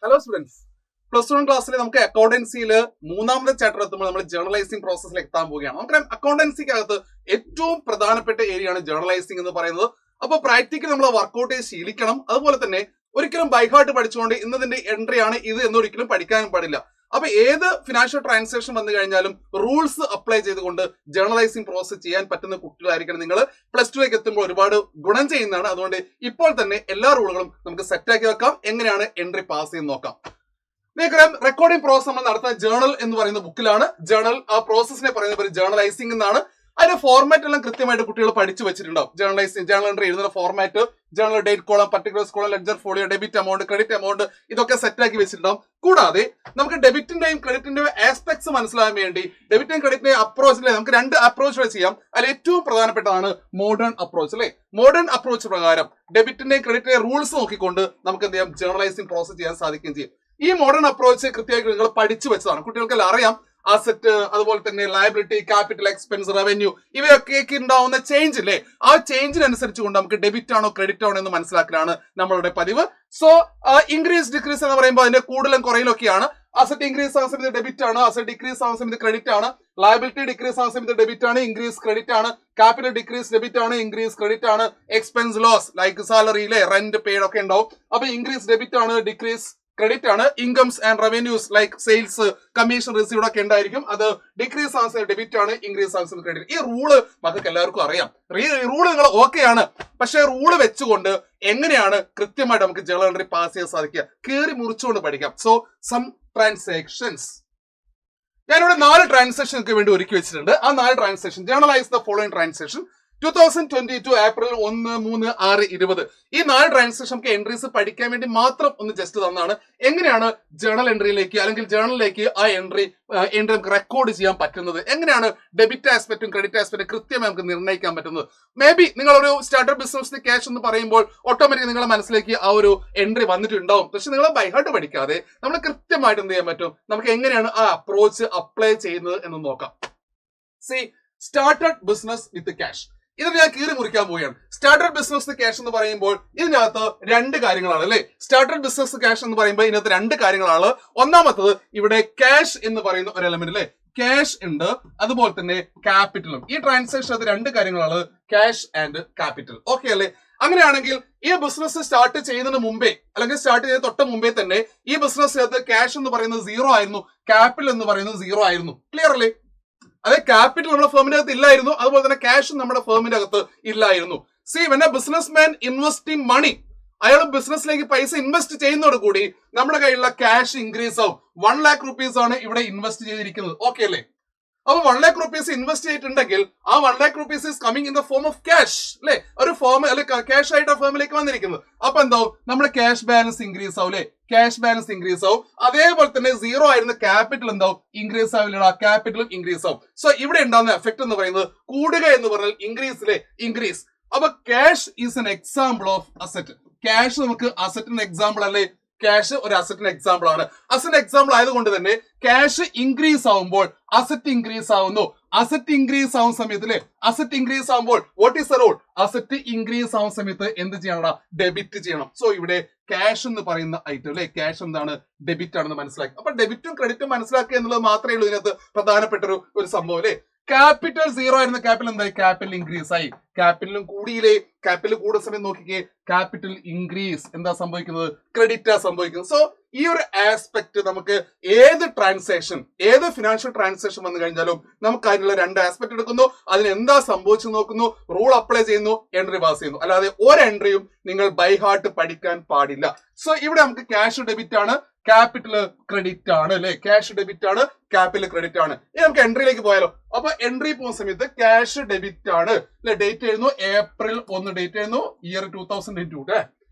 Hello students, plus one ക്ലാസ്സിൽ നമുക്ക് അക്കൗണ്ടൻസിയിൽ മൂന്നാമത്തെ ചാപ്റ്റർ എത്തുമ്പോൾ നമ്മൾ ജേർണലൈസിംഗ് പ്രോസസ്സിൽ എത്താൻ പോവുകയാണ്. നമുക്കറിയാം അക്കൗണ്ടൻസിക്കകത്ത് ഏറ്റവും പ്രധാനപ്പെട്ട ഏരിയ ആണ് ജേർണലൈസിംഗ് എന്ന് പറയുന്നത്. അപ്പൊ പ്രാക്ടിക്കൽ നമ്മൾ വർക്ക്ഔട്ട് ചെയ്ത് ശീലിക്കണം. അതുപോലെ തന്നെ ഒരിക്കലും ബൈഹാർട്ട് പഠിച്ചുകൊണ്ട് ഇന്നതിന്റെ എൻട്രി ആണ് ഇത് എന്നൊരിക്കലും പഠിക്കാനും പാടില്ല. അപ്പൊ ഏത് ഫിനാൻഷ്യൽ ട്രാൻസാക്ഷൻ വന്നു കഴിഞ്ഞാലും റൂൾസ് അപ്ലൈ ചെയ്തുകൊണ്ട് ജേർണലൈസിംഗ് പ്രോസസ് ചെയ്യാൻ പറ്റുന്ന കുട്ടികളായിരിക്കണം നിങ്ങൾ. പ്ലസ് ടുലേക്ക് എത്തുമ്പോൾ ഒരുപാട് ഗുണം ചെയ്യുന്നതാണ്. അതുകൊണ്ട് ഇപ്പോൾ തന്നെ എല്ലാ റൂളുകളും നമുക്ക് സെറ്റാക്കി വെക്കാം. എങ്ങനെയാണ് എൻട്രി പാസ് ചെയ്യുന്നത് നോക്കാം. നിങ്ങൾക്കറിയാം റെക്കോർഡിംഗ് പ്രോസസ് നമ്മൾ നടത്തുന്ന ജേർണൽ എന്ന് പറയുന്ന ബുക്കിലാണ്. ജേർണൽ ആ പ്രോസസ്സിനെ പറയുന്ന പേര് ജേർണലൈസിംഗ് എന്നാണ്. അതിന്റെ ഫോർമാറ്റ് എല്ലാം കൃത്യമായിട്ട് കുട്ടികൾ പഠിച്ചു വെച്ചിട്ടുണ്ടാവും. ജേർണൽ എൻട്രി എഴുതുന്ന format, journal date column, particular column, ledger folio, debit amount, credit amount, ഇതൊക്കെ സെറ്റാക്കി വെച്ചിട്ടുണ്ടാവും. കൂടാതെ നമുക്ക് ഡെബിറ്റിന്റെയും ക്രെഡിറ്റിന്റെയും ആസ്പെക്ട്സ് മനസ്സിലാകാൻ വേണ്ടി ഡെബിറ്റിന്റെയും ക്രെഡിറ്റിന്റെയും അപ്രോച്ചിലെ നമുക്ക് രണ്ട് അപ്രോച്ചുകൾ ചെയ്യാം. അതിൽ ഏറ്റവും പ്രധാനപ്പെട്ടതാണ് മോഡേൺ അപ്രോച്ച് അല്ലെ. മോഡേൺ അപ്രോച്ച് പ്രകാരം ഡെബിറ്റിന്റെയും ക്രെഡിറ്റിന്റെയും റൂൾസ് നോക്കിക്കൊണ്ട് നമുക്ക് എന്ത് ചെയ്യാം, ജേർണലൈസിംഗ് പ്രോസസ് ചെയ്യാൻ സാധിക്കുകയും ചെയ്യും. ഈ മോഡേൺ അപ്രോച്ച് കൃത്യമായിട്ട് നിങ്ങൾ പഠിച്ചു വെച്ചതാണ്. കുട്ടികൾക്കെല്ലാം അറിയാം അസറ്റ്, അതുപോലെ തന്നെ ലയബിലിറ്റി, ക്യാപിറ്റൽ, എക്സ്പെൻസ്, റവന്യൂ, ഇവയൊക്കെ ഉണ്ടാവുന്ന ചേഞ്ച് ഇല്ലേ, ആ ചേഞ്ചിനനുസരിച്ച് കൊണ്ട് നമുക്ക് ഡെബിറ്റ് ആണോ ക്രെഡിറ്റ് ആണോ എന്ന് മനസ്സിലാക്കലാണ് നമ്മളുടെ പതിവ്. സോ ഇൻക്രീസ് ഡിക്രീസ് എന്ന് പറയുമ്പോൾ അതിന്റെ കൂടുതലും കുറയിലൊക്കെയാണ്. അസറ്റ് ഇൻക്രീസ് ആവുന്ന സമയത്ത് ഡെബിറ്റ് ആണ്, അസറ്റ് ഡിക്രീസ് ആവുന്ന സമയത്ത് ക്രെഡിറ്റ് ആണ്, ലയബിലിറ്റി ഡിക്രീസ് ആവുന്ന സമയത്ത് ഡെബിറ്റ് ആണ്, ഇൻക്രീസ് ക്രെഡിറ്റ് ആണ്, ക്യാപിറ്റൽ ഡിക്രീസ് ഡെബിറ്റ് ആണ്, ഇൻക്രീസ് ക്രെഡിറ്റ് ആണ്, എക്സ്പെൻസ് ലോസ് ലൈക്ക് സാലറിയിലെ റെന്റ് പെയ്ഡ് ഒക്കെ ഉണ്ടാവും. അപ്പൊ ഇൻക്രീസ് ഡെബിറ്റ് ആണ്, ഡിക്രീസ് ക്രെഡിറ്റ് ആണ്. Incomes and revenues like sales, commission received ഒക്കെ ഉണ്ടായിരിക്കും. അത് ഡിക്രീസ് ആവുന്ന ഡെബിറ്റ് ആണ്, ഇൻക്രീസ് ആവുന്ന ക്രെഡിറ്റ്. ഈ റൂള് മക്കൾക്ക് എല്ലാവർക്കും അറിയാം. ഈ റൂള് നിങ്ങൾ ഓക്കെ ആണ്. പക്ഷേ റൂള് വെച്ചുകൊണ്ട് എങ്ങനെയാണ് കൃത്യമായിട്ട് നമുക്ക് ജേർണൽ എൻട്രി പാസ് ചെയ്യാൻ സാധിക്കുക, കീറി മുറിച്ചുകൊണ്ട് പഠിക്കാം. സോ സം ട്രാൻസാക്ഷൻസ് ഞാനിവിടെ 4 ട്രാൻസാക്ഷനൊക്കെ വേണ്ടി ഒരുക്കി വെച്ചിട്ടുണ്ട്. ആ 4 transaction journalise the following transaction 2022 April 1, 3, 6, 20 ഈ 4 ട്രാൻസാക്ഷൻ നമുക്ക് എൻട്രീസ് പഠിക്കാൻ വേണ്ടി മാത്രം ഒന്ന് ജസ്റ്റ് തന്നാണ്. എങ്ങനെയാണ് ജേർണൽ എൻട്രിയിലേക്ക് അല്ലെങ്കിൽ ജേർണലിലേക്ക് ആ എൻട്രി നമുക്ക് റെക്കോർഡ് ചെയ്യാൻ പറ്റുന്നത്, എങ്ങനെയാണ് ഡെബിറ്റ് ആസ്പെക്റ്റും ക്രെഡിറ്റ് ആസ്പെക്റ്റും കൃത്യമായി നമുക്ക് നിർണ്ണയിക്കാൻ പറ്റുന്നത്. മേ ബി നിങ്ങളൊരു സ്റ്റാർട്ടപ്പ് ബിസിനസ് ക്യാഷ് എന്ന് പറയുമ്പോൾ ഓട്ടോമാറ്റിക് നിങ്ങളുടെ മനസ്സിലേക്ക് ആ ഒരു എൻട്രി വന്നിട്ടുണ്ടാവും. പക്ഷെ നിങ്ങൾ ബൈഹാർട്ട് പഠിക്കാതെ നമ്മൾ കൃത്യമായിട്ട് എന്ത് ചെയ്യാൻ പറ്റും, നമുക്ക് എങ്ങനെയാണ് ആ അപ്രോച്ച് അപ്ലൈ ചെയ്യുന്നത് എന്ന് നോക്കാം. C started business with cash, ഇത് ഞാൻ കീറി മുറിക്കാൻ പോവുകയാണ്. സ്റ്റാർട്ടഡ് ബിസിനസ് ക്യാഷ് എന്ന് പറയുമ്പോൾ ഇതിനകത്ത് 2 കാര്യങ്ങളാണ് അല്ലെ. സ്റ്റാർട്ടഡ് ബിസിനസ് ക്യാഷ് എന്ന് പറയുമ്പോൾ ഇതിനകത്ത് 2 കാര്യങ്ങളാണ്. ഒന്നാമത്തത് ഇവിടെ ക്യാഷ് എന്ന് പറയുന്ന ഒരു എലമെന്റ് അല്ലെ, ക്യാഷ് ഉണ്ട്, അതുപോലെ തന്നെ ക്യാപിറ്റലും. ഈ ട്രാൻസാക്ഷനകത്ത് 2 കാര്യങ്ങളാണ്, ക്യാഷ് ആൻഡ് ക്യാപിറ്റൽ. ഓക്കെ അല്ലെ. അങ്ങനെയാണെങ്കിൽ ഈ ബിസിനസ് സ്റ്റാർട്ട് ചെയ്യുന്നതിന് മുമ്പേ അല്ലെങ്കിൽ സ്റ്റാർട്ട് ചെയ്യുന്ന തൊട്ട് മുമ്പേ തന്നെ ഈ ബിസിനസ്സിനകത്ത് ക്യാഷ് എന്ന് പറയുന്നത് 0 ആയിരുന്നു, ക്യാപിറ്റൽ എന്ന് പറയുന്നത് 0 ആയിരുന്നു. ക്ലിയർ അല്ലേ. അതെ, ക്യാപിറ്റൽ നമ്മുടെ ഫേമിന്റെ അകത്ത് ഇല്ലായിരുന്നു, അതുപോലെ തന്നെ ക്യാഷ് നമ്മുടെ ഫേമിന്റെ അകത്ത് ഇല്ലായിരുന്നു. See when a business man investing money, അയാൾ ബിസിനസ്സിലേക്ക് പൈസ ഇൻവെസ്റ്റ് ചെയ്യുന്നതോട് കൂടി നമ്മുടെ കയ്യിലുള്ള ക്യാഷ് ഇൻക്രീസ് ആവും. 1 lakh rupees ആണ് ഇവിടെ ഇൻവെസ്റ്റ് ചെയ്തിരിക്കുന്നത്. ഓക്കെ അല്ലേ. അപ്പൊ 1 lakh rupees ഇൻവെസ്റ്റ് ചെയ്തിട്ടുണ്ടെങ്കിൽ ആ 1 lakh rupees is coming in the form of cash അല്ലെ. ഒരു ഫോം അല്ലെ ക്യാഷ് ആയിട്ട് ആ ഫേമിലേക്ക് വന്നിരിക്കുന്നത്. അപ്പൊ എന്താവും, നമ്മുടെ ക്യാഷ് ബാലൻസ് ഇൻക്രീസ് ആവും അല്ലെ, ക്യാഷ് ബാലൻസ് ഇൻക്രീസ് ആവും. അതേപോലെ തന്നെ 0 ആയിരുന്ന ക്യാപിറ്റൽ എന്താവും, ഇൻക്രീസ് ആവില്ല, ക്യാപിറ്റലും ഇൻക്രീസ് ആവും. സോ ഇവിടെ ഉണ്ടാകുന്ന എഫക്ട് എന്ന് പറയുന്നത് കൂടുക എന്ന് പറഞ്ഞാൽ ഇൻക്രീസ് അല്ലെ, ഇൻക്രീസ്. അപ്പൊ cash is an example of asset. Cash നമുക്ക് അസറ്റിന്റെ എക്സാമ്പിൾ അല്ലെ, ക്യാഷ് ഒരു അസറ്റിന്റെ എക്സാമ്പിൾ ആണ്. അസറ്റിന്റെ എക്സാമ്പിൾ ആയതുകൊണ്ട് തന്നെ ക്യാഷ് ഇൻക്രീസ് ആവുമ്പോൾ അസറ്റ് ഇൻക്രീസ് ആവുന്നു. അസറ്റ് ഇൻക്രീസ് ആവുന്ന സമയത്ത് അല്ലെ, അസറ്റ് ഇൻക്രീസ് ആവുമ്പോൾ what is the rule, asset increase ആവുന്ന സമയത്ത് എന്ത് ചെയ്യണം, ഡെബിറ്റ് ചെയ്യണം. സോ ഇവിടെ ക്യാഷ് എന്ന് പറയുന്ന ഐറ്റം അല്ലെ, ക്യാഷ് എന്താണ്, ഡെബിറ്റ് ആണെന്ന് മനസ്സിലാക്കി. അപ്പൊ ഡെബിറ്റും ക്രെഡിറ്റും മനസ്സിലാക്കുക എന്നുള്ളത് മാത്രമേ ഉള്ളൂ ഇതിനകത്ത് പ്രധാനപ്പെട്ട ഒരു സംഭവം അല്ലെ. ക്യാപിറ്റൽ 0 ആയിരുന്ന ക്യാപിറ്റൽ എന്തായി, ക്യാപിറ്റൽ ഇൻക്രീസ് ആയി. ക്യാപിറ്റലും കൂടിയില്ലേ, ക്യാപിറ്റൽ കൂടുന്ന സമയം നോക്കിക്കേ, ക്യാപിറ്റൽ ഇൻക്രീസ്. എന്താ സംഭവിക്കുന്നത്, ക്രെഡിറ്റ് ആ സംഭവിക്കുന്നത്. സോ ഈ ഒരു ആസ്പെക്ട് നമുക്ക് ഏത് ട്രാൻസാക്ഷൻ, ഏത് ഫിനാൻഷ്യൽ ട്രാൻസാക്ഷൻ വന്നു കഴിഞ്ഞാലും നമുക്ക് അതിനുള്ള 2 ആസ്പെക്ട് എടുക്കുന്നു, അതിന് എന്താ സംഭവിച്ചു നോക്കുന്നു, റൂൾ അപ്ലൈ ചെയ്യുന്നു, എൻട്രി പാസ് ചെയ്യുന്നു. അല്ലാതെ ഒരു എൻട്രിയും നിങ്ങൾ ബൈ ഹാർട്ട് പഠിക്കാൻ പാടില്ല. സോ ഇവിടെ നമുക്ക് ക്യാഷ് ഡെബിറ്റ് ആണ്, ക്യാപിറ്റൽ ക്രെഡിറ്റ് ആണ് അല്ലെ, ക്യാഷ് ഡെബിറ്റ് ആണ്, ക്യാപിറ്റൽ ക്രെഡിറ്റ് ആണ്. ഇനി നമുക്ക് എൻട്രിയിലേക്ക് പോയാലോ. അപ്പൊ എൻട്രി പോകുന്ന സമയത്ത് ക്യാഷ് ഡെബിറ്റ് ആണ് അല്ലെ, ഡേറ്റ് എഴുതുന്നു ഏപ്രിൽ 1, ഡേറ്റ് എഴുതുന്നു ഇയർ 2022.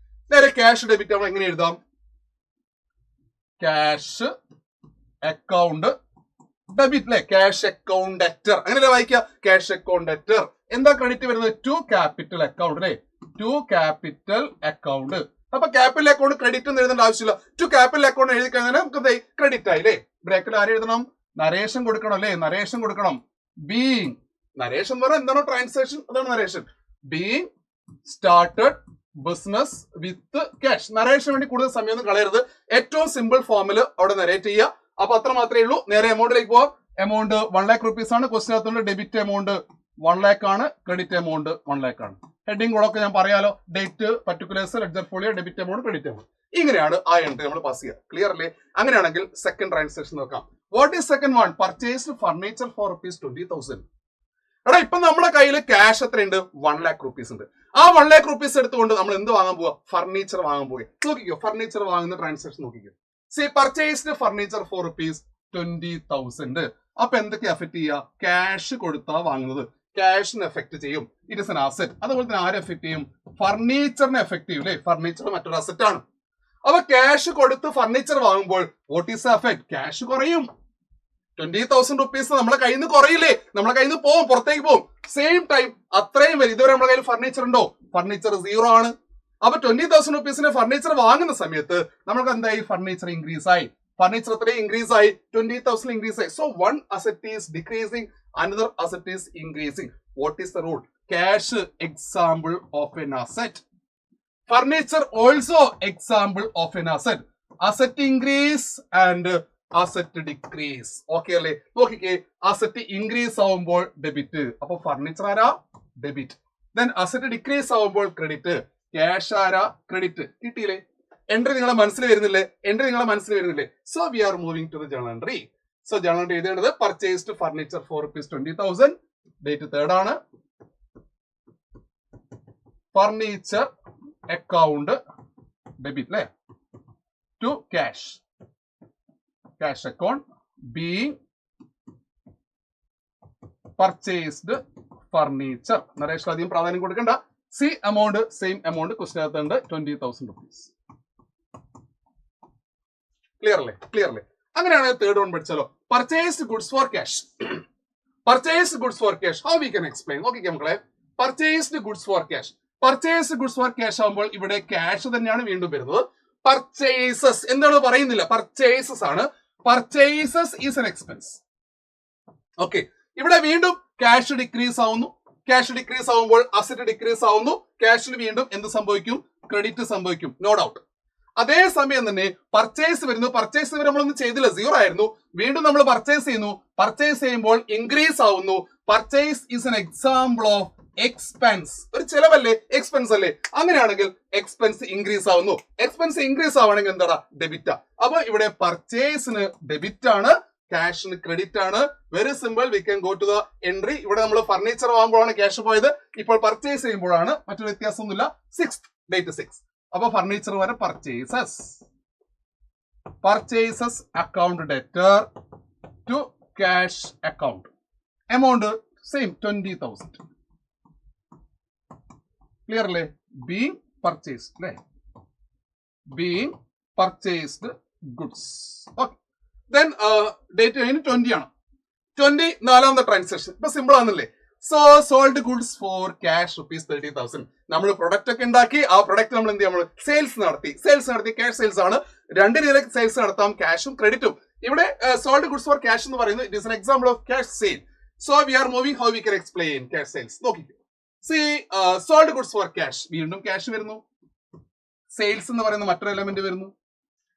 നേരെ ക്യാഷ് ഡെബിറ്റ് ആവുമ്പോൾ എങ്ങനെ എഴുതാം, ക്യാഷ് അക്കൗണ്ട് ഡെബിറ്റ് അല്ലെ, ക്യാഷ് അക്കൗണ്ട് ഡെറ്റർ അങ്ങനെയല്ലേ വായിക്കുക, ക്യാഷ് അക്കൗണ്ട് ഡെറ്റർ. എന്താ ക്രെഡിറ്റ് വരുന്നത്, ടു ക്യാപിറ്റൽ അക്കൗണ്ട് അല്ലെ, ടു ക്യാപിറ്റൽ അക്കൗണ്ട്. അപ്പൊ ക്യാപിറ്റൽ അക്കൗണ്ട് ക്രെഡിറ്റ് ഒന്നും എഴുതേണ്ട ആവശ്യമില്ല. ടു ക്യാപിറ്റൽ അക്കൗണ്ട് എഴുതി കഴിഞ്ഞാൽ നമുക്ക് ക്രെഡിറ്റ് ആയില്ലേ. ബ്രാക്കറ്റിൽ ആര് എഴുതണം, നരേഷൻ കൊടുക്കണം അല്ലെ, നരേഷൻ കൊടുക്കണം. ബീങ്, നരേഷൻ എന്ന് പറഞ്ഞാൽ എന്താണോ ട്രാൻസാക്ഷൻ, അതാണ് narration. Being started business with cash. നരേഷന് വേണ്ടി കൂടുതൽ സമയമൊന്നും കളയരുത്. ഏറ്റവും സിമ്പിൾ ഫോമിൽ അവിടെ നരേറ്റ് ചെയ്യുക. അപ്പൊ അത്ര മാത്രമേ ഉള്ളൂ. നേരെ എമൗണ്ടിലേക്ക് പോവാം. എമൗണ്ട് 1 lakh rupees ആണ്. ക്വസ്റ്റ്യൻ അകത്തുണ്ട്. ഡെബിറ്റ് എമൗണ്ട് 1 lakh ആണ്. ക്രെഡിറ്റ് എമൗണ്ട് 1 lakh ആണ്. ഹെഡിങ്ങുകളൊക്കെ ഞാൻ പറയാലോ. Date, particulars, ledger folio, debit amount, credit amount. ഇങ്ങനെയാണ് ആ എൻട്രി നമ്മൾ പാസ് ചെയ്യുക. ക്ലിയർ അല്ലേ? അങ്ങനെയാണെങ്കിൽ സെക്കൻഡ് ട്രാൻസാക്ഷൻ നോക്കാം. What is second one? Purchased furniture for ₹20,000. എടാ ഇപ്പൊ നമ്മുടെ കയ്യിൽ ക്യാഷ് എത്രയുണ്ട്? 1 lakh rupees ഉണ്ട്. ആ 1 lakh rupees എടുത്തുകൊണ്ട് നമ്മൾ എന്ത് വാങ്ങാൻ പോവാ? ഫർണിച്ചർ വാങ്ങാൻ പോവുക. നോക്കിക്കോ, ഫർണിച്ചർ വാങ്ങുന്ന ട്രാൻസാക്ഷൻ നോക്കിക്കോ. C purchased furniture for ₹20,000. അപ്പൊ എന്തൊക്കെ എഫക്ട് ചെയ്യുക? ക്യാഷ് കൊടുത്താ വാങ്ങുന്നത്. ക്യാഷിന് എഫക്ട് ചെയ്യും. It is an asset. അതുപോലെ തന്നെ ആരെ എഫക്ട് ചെയ്യും? ഫർണിച്ചറിനെ എഫക്ട് ചെയ്യും അല്ലെ? ഫർണിച്ചർ മറ്റൊരു അസെറ്റ് ആണ്. അപ്പൊ ക്യാഷ് കൊടുത്ത് ഫർണിച്ചർ വാങ്ങുമ്പോൾ വാട്ട് ഈസ് എഫക്ട്? ക്യാഷ് കുറയും. 20,000 rupees നമ്മളെ കയ്യിൽ നിന്ന് കുറയില്ലേ? നമ്മളെ കയ്യിൽ നിന്ന് പോകും, പുറത്തേക്ക് പോകും. സെയിം ടൈം അത്രയും വരും. ഇതുവരെ നമ്മുടെ കയ്യിൽ ഫർണിച്ചർ ഉണ്ടോ? ഫർണിച്ചർ 0 ആണ്. അപ്പൊ 20,000 rupees ഫർണിച്ചർ വാങ്ങുന്ന സമയത്ത് നമുക്ക് എന്തായി? ഫർണിച്ചർ ഇൻക്രീസ് ആയി. ഫർണിച്ചർ എത്രയും ഇൻക്രീസ് ആയി? 20,000 ഇൻക്രീസ് ആയി. So one asset is decreasing, another asset is increasing. What is the rule? Cash example of N asset, furniture also example of N asset. Asset increase and asset decrease. Okay അല്ലേ? നോക്കിക്കേ, asset increase ആവുമ്പോൾ debit. അപ്പൊ furniture ആരാ? Debit. Then asset decrease ആവുമ്പോൾ credit. Cash ആരാ? Credit. കിട്ടിയില്ലേ? Entry നിങ്ങളെ മനസ്സിൽ വരുന്നില്ലേ? എൻട്രി നിങ്ങളെ മനസ്സിൽ വരുന്നില്ലേ? So we are moving to the journal entry. So journal entry എഴുതേണ്ടത് purchased furniture for ₹20,000. Date 3rd ആണ്. ഫർണിച്ചർ അക്കൗണ്ട് ഡെബിറ്റ് അല്ലേ? To cash. Cash account being purchased furniture. Narration അധികം പ്രാധാന്യം കൊടുക്കണ്ട. See amount same amount question അകത്തുണ്ട്. 20,000 rupees. Clear അല്ലേ? Clear അല്ലേ? അങ്ങനെയാണെങ്കിൽ തേർഡ് വൺ പഠിച്ചാലോ. Purchased goods for cash. Purchased goods for cash. How we can explain? നോക്കിക്കേ മക്കളെ, purchased goods for cash. Purchased goods for cash ആകുമ്പോൾ ഇവിടെ ക്യാഷ് തന്നെയാണ് വീണ്ടും വരുന്നത്. പർച്ചേസസ് എന്താണ് പറയുന്നില്ല, പർച്ചേസസ് ആണ്. Purchases is an expense. Okay, ഇവിടെ വീണ്ടും ക്യാഷ് ഡിക്രീസ് ആവുന്നു. ക്യാഷ് ഡിക്രീസ് ആവുമ്പോൾ അസറ്റ് ഡിക്രീസ് ആവുന്നു. ക്യാഷിന് വീണ്ടും എന്ത് സംഭവിക്കും? ക്രെഡിറ്റ് സംഭവിക്കും. No doubt. അതേസമയം തന്നെ പർച്ചേസ് വരുന്നു. പർച്ചേസ് വരെ നമ്മളൊന്നും ചെയ്തില്ല, 0 ആയിരുന്നു. വീണ്ടും നമ്മൾ പർച്ചേസ് ചെയ്യുന്നു. പർച്ചേസ് ചെയ്യുമ്പോൾ ഇൻക്രീസ് ആവുന്നു. Purchase is an example of expense. ഒരു ചെലവല്ലേ? എക്സ്പെൻസ് അല്ലേ? അങ്ങനെയാണെങ്കിൽ എക്സ്പെൻസ് ഇൻക്രീസ് ആവുന്നു. എക്സ്പെൻസ് ഇൻക്രീസ് ആവണമെങ്കിൽ എന്താ? ഡെബിറ്റാ. അപ്പൊ ഇവിടെ പർച്ചേസിന് ഡെബിറ്റ് ആണ്, ക്യാഷിന് ക്രെഡിറ്റ് ആണ്. Very simple. We can go to the entry. ഇവിടെ നമ്മൾ ഫർണിച്ചർ വാങ്ങുമ്പോഴാണ് ക്യാഷ് പോയത്. ഇപ്പോൾ പർച്ചേസ് ചെയ്യുമ്പോഴാണ്. മറ്റൊരു വ്യത്യാസമൊന്നുമില്ല. 6th, date 6. അപ്പൊ ഫർണിച്ചർ വരെ purchases. Purchases account debtor to cash account. Amount same 20,000. Clear അല്ലേ? ബീങ് പർച്ചേസ്ഡ് അല്ലേ? Being purchased goods. Okay, then date കഴിഞ്ഞ് 20 ആണ്. 20 4ാമത്തെ ട്രാൻസാക്ഷൻ. ഇപ്പൊ സിമ്പിൾ ആണല്ലേ? So sold goods for cash ₹30,000. നമ്മൾ പ്രൊഡക്റ്റ് ഒക്കെ ഉണ്ടാക്കി. ആ പ്രൊഡക്റ്റ് നമ്മൾ എന്ത് ചെയ്യാം? സെയിൽസ് നടത്തി. ക്യാഷ് സെയിൽസ് ആണ്. രണ്ട് രീതിയിൽ സെയിൽസ് നടത്താം, ക്യാഷും ക്രെഡിറ്റും. ഇവിടെ സോൾഡ് ഗുഡ്സ് ഫോർ ക്യാഷ് എന്ന് പറയുന്നത് it is an example of cash sale. So we are moving how we can explain cash sales. നോക്കിക്കോ, see sold goods for cash. വീണ്ടും ക്യാഷ് വരുന്നു. സെയിൽസ് എന്ന് പറയുന്ന മറ്റൊരു എലമെന്റ് വരുന്നു.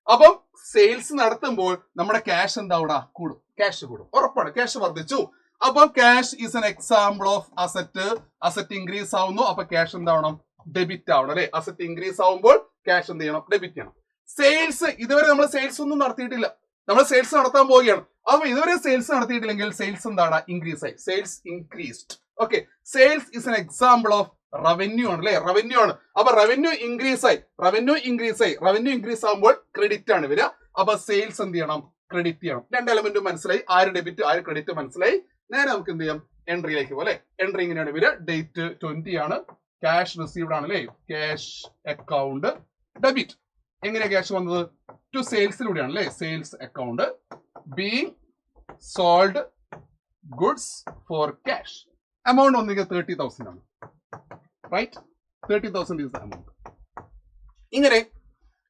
അപ്പം സെയിൽസ് നടത്തുമ്പോൾ നമ്മുടെ ക്യാഷ് എന്താ? കൂടും. ക്യാഷ് കൂടും, ഉറപ്പാണ്. ക്യാഷ് വർദ്ധിച്ചു. അപ്പൊ cash is an example of asset. Asset increase ആവുന്നു. അപ്പൊ ക്യാഷ് എന്താവണം? ഡെബിറ്റ് ആവണം അല്ലെ? അസറ്റ് ഇൻക്രീസ് ആവുമ്പോൾ ക്യാഷ് എന്ത് ചെയ്യണം? ഡെബിറ്റ് ചെയ്യണം. സെയിൽസ്, ഇതുവരെ നമ്മൾ സെയിൽസ് ഒന്നും നടത്തിയിട്ടില്ല. നമ്മൾ സെയിൽസ് നടത്താൻ പോവുകയാണ്. അപ്പൊ ഇതുവരെ സെയിൽസ് നടത്തിയിട്ടില്ലെങ്കിൽ സെയിൽസ് എന്താണ്? ഇൻക്രീസ് ആയി. Sales increased. Okay, sales is an example of revenue ആണ് അല്ലെ? റവന്യൂ ആണ്. അപ്പൊ റവന്യൂ ഇൻക്രീസ് ആയി. റവന്യൂ ഇൻക്രീസ് ആകുമ്പോൾ ക്രെഡിറ്റ് ആണ് വരിക. അപ്പൊ സെയിൽസ് എന്ത് ചെയ്യണം? ക്രെഡിറ്റ് ചെയ്യണം. രണ്ട് എലമെന്റും മനസ്സിലായി. ആര് ഡെബിറ്റ് ആര് ക്രെഡിറ്റ് മനസ്സിലായി. നേരെ നമുക്ക് എന്ത് ചെയ്യാം? എൻട്രിയിലേക്ക് പോലെ. എൻട്രി ഇങ്ങനെയാണ് വരിക. ഡേറ്റ് 20 ആണ്. ക്യാഷ് റിസീവ്ഡ് ആണ് അല്ലെ? Cash account debit. എങ്ങനെയാ ക്യാഷ് വന്നത്? ടു സെയിൽസിലൂടെയാണ് അല്ലെ? Sales account being sold goods for cash. Amount ഒന്നിಗೆ 30,000 ആണ്. റൈറ്റ്? 30,000 is the amount. ഇങ്ങനെ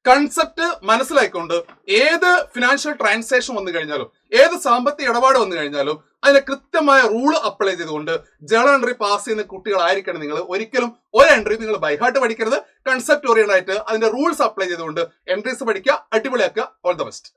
കൺസെപ്റ്റ് മനസ്സിലാക്കിക്കൊണ്ട് ഏത് ഫിനാൻഷ്യൽ ട്രാൻസാക്ഷൻ വന്നു കഴിഞ്ഞാലും ഏത് സാമ്പത്തിക ഇടപാട് വന്നു കഴിഞ്ഞാലും അതിന് കൃത്യമായ റൂൾ അപ്ലൈ ചെയ്തുകൊണ്ട് ജേണൽ എൻട്രി പാസ് ചെയ്യുന്ന കുട്ടികളായിരിക്കണം നിങ്ങൾ. ഒരിക്കലും ഒരു എൻട്രി നിങ്ങൾ ബൈഹാർട്ട് പഠിക്കരുത്. കൺസെപ്റ്റ് ഓറിയന്റഡ് ആയിട്ട് അതിന്റെ റൂൾസ് അപ്ലൈ ചെയ്തുകൊണ്ട് എൻട്രീസ് പഠിക്കുക, അടിപൊളിയാക്കുക. All the best.